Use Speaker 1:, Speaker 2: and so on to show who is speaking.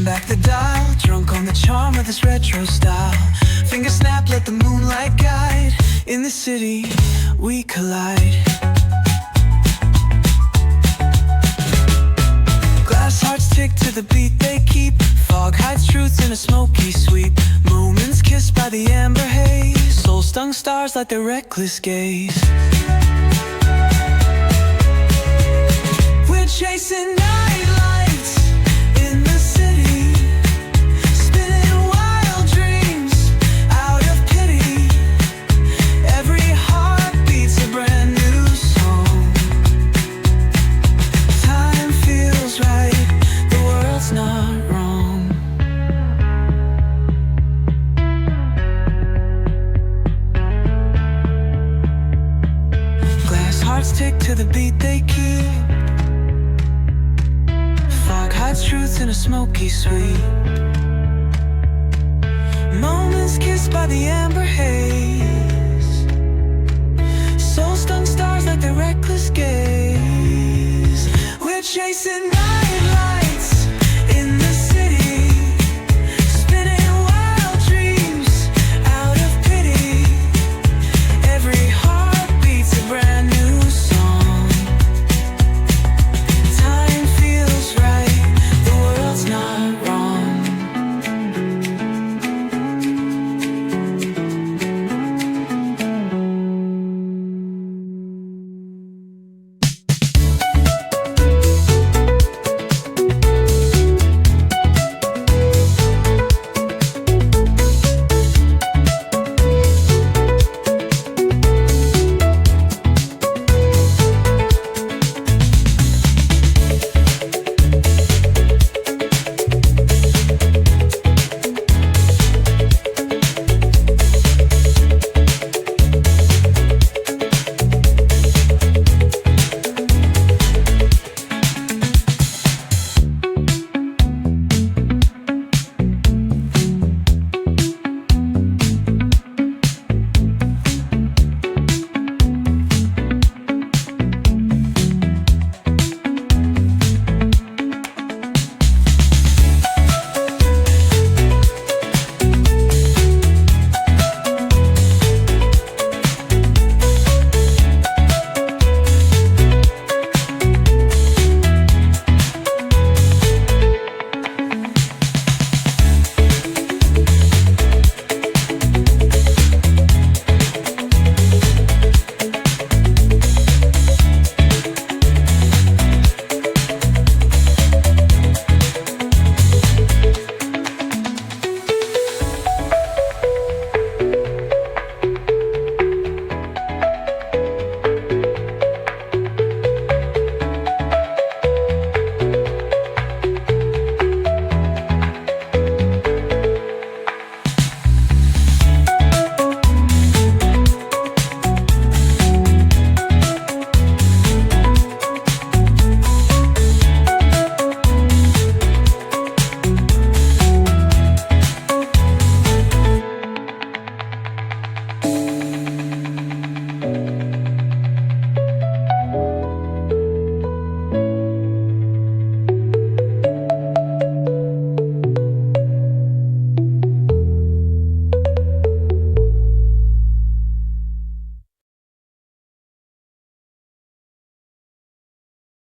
Speaker 1: back the dial, drunk on the charm of this retro style. Finger snap, let the moonlight guide. In the city, we collide. Glass hearts tick to the beat they keep. Fog hides truth in a smoky sweep. Moments kissed by the amber haze. Soul-stung stars light their reckless gaze. We're chasing night lights in the city, spinning wild dreams out of pity. Every heart beats a brand new song. Time feels right, the world's not wrong. Glass hearts tick to the beat they keep. Fog hides truth in a smoky sweep. Moments kissed by the amber haze. Soul-stung stars like their reckless gaze. We're chasing night.